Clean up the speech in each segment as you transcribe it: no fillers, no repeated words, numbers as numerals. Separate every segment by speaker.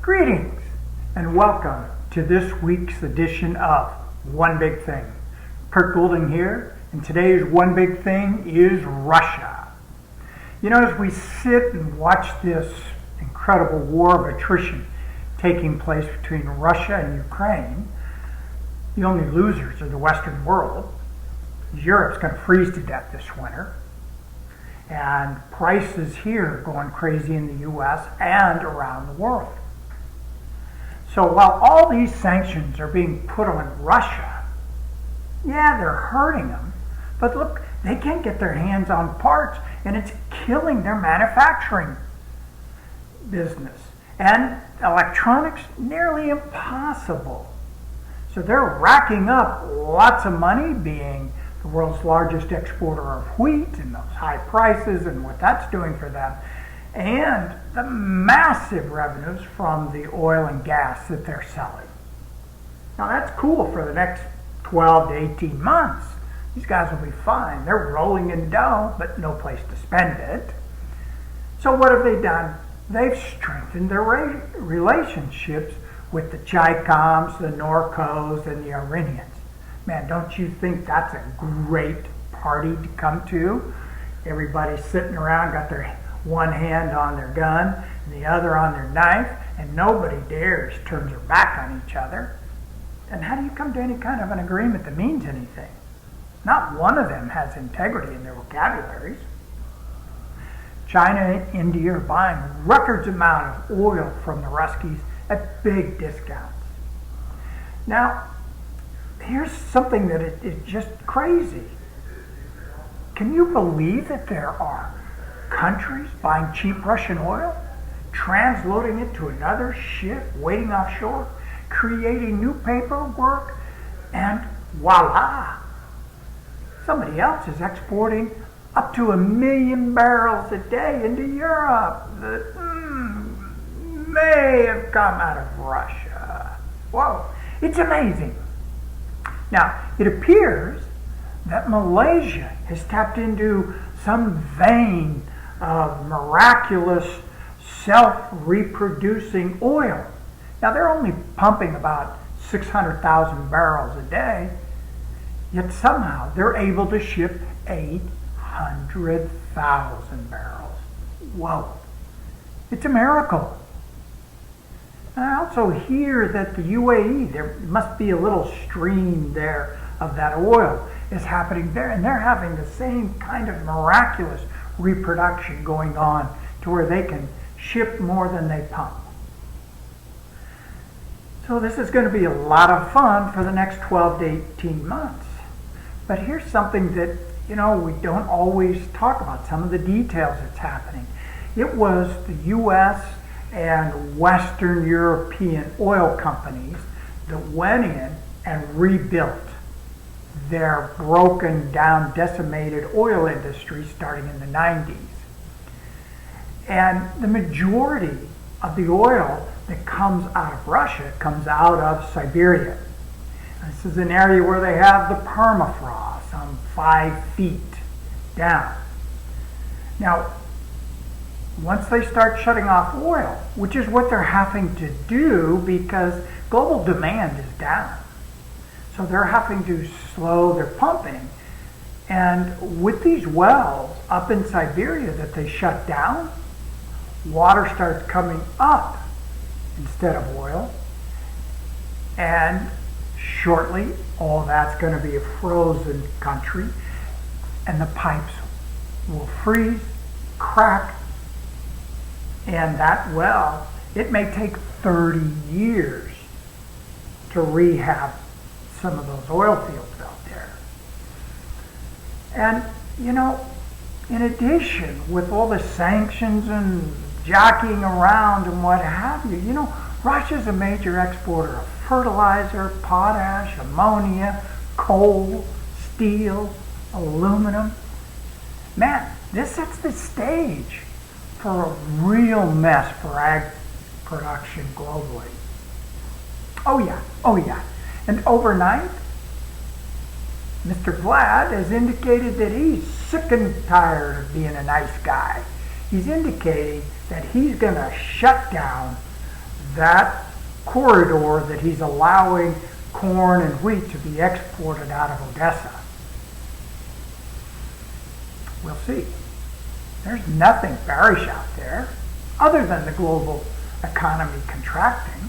Speaker 1: Greetings and welcome to this week's edition of One Big Thing. Kurt Goulding here, and today's One Big Thing is Russia. You know, as we sit and watch this incredible war of attrition taking place between Russia and Ukraine, the only losers are the Western world. Europe's going to freeze to death this winter, and prices here are going crazy in the U.S. and around the world. So while all these sanctions are being put on Russia, yeah, they're hurting them, but look, they can't get their hands on parts, and it's killing their manufacturing business. And electronics, nearly impossible. So they're racking up lots of money, being the world's largest exporter of wheat and those high prices and what that's doing for them, and the massive revenues from the oil and gas that they're selling. Now that's cool for the next 12 to 18 months. These guys will be fine. They're rolling in dough, but no place to spend it. So what have they done? They've strengthened their relationships with the Chi-Coms, the Norcos, and the Iranians. Man, don't you think that's a great party to come to? Everybody's sitting around, got their one hand on their gun and the other on their knife, and nobody dares turn their back on each other. And how do you come to any kind of an agreement that means anything? Not one of them has integrity in their vocabularies. China and India are buying records amount of oil from the Ruskies at big discounts. Now, here's something that is just crazy. Can you believe that there are countries buying cheap Russian oil, transloading it to another ship waiting offshore, creating new paperwork, and voila! Somebody else is exporting up to 1 million barrels a day into Europe that may have come out of Russia. Whoa, it's amazing. Now, it appears that Malaysia has tapped into some vein of miraculous self-reproducing oil. Now, they're only pumping about 600,000 barrels a day, yet somehow they're able to ship 800,000 barrels. Whoa, it's a miracle. I also hear that the UAE, there must be a little stream there of that oil is happening there, and they're having the same kind of miraculous reproduction going on to where they can ship more than they pump. So this is going to be a lot of fun for the next 12 to 18 months. But here's something that, we don't always talk about, some of the details that's happening. It was the U.S. and Western European oil companies that went in and rebuilt their broken down, decimated oil industry starting in the 90s. And the majority of the oil that comes out of Russia comes out of Siberia. This is an area where they have the permafrost, some 5 feet down. Now, once they start shutting off oil, which is what they're having to do because global demand is down, so they're having to slow their pumping. And with these wells up in Siberia that they shut down, water starts coming up instead of oil. And shortly, all that's going to be a frozen country, and the pipes will freeze, crack, and that well, it may take 30 years to rehab some of those oil fields out there. And, in addition, with all the sanctions and jockeying around and what have you, Russia's a major exporter of fertilizer, potash, ammonia, coal, steel, aluminum. Man, this sets the stage for a real mess for ag production globally. Oh yeah. And overnight, Mr. Vlad has indicated that he's sick and tired of being a nice guy. He's indicating that he's going to shut down that corridor that he's allowing corn and wheat to be exported out of Odessa. We'll see. There's nothing bearish out there other than the global economy contracting.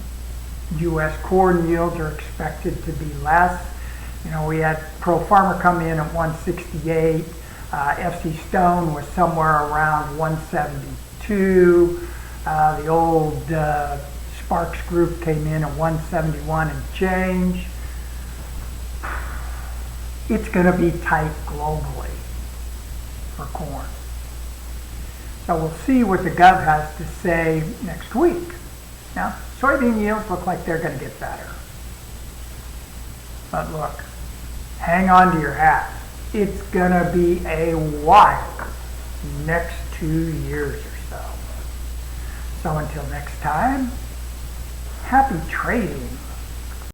Speaker 1: U.S. corn yields are expected to be less. You know, we had Pro Farmer come in at 168. FC Stone was somewhere around 172. The old Sparks Group came in at 171 and change. It's going to be tight globally for corn. So we'll see what the Gov has to say next week. Now, soybean yields look like they're going to get better. But look, hang on to your hats. It's going to be a wild next 2 years or so. So until next time, happy trading.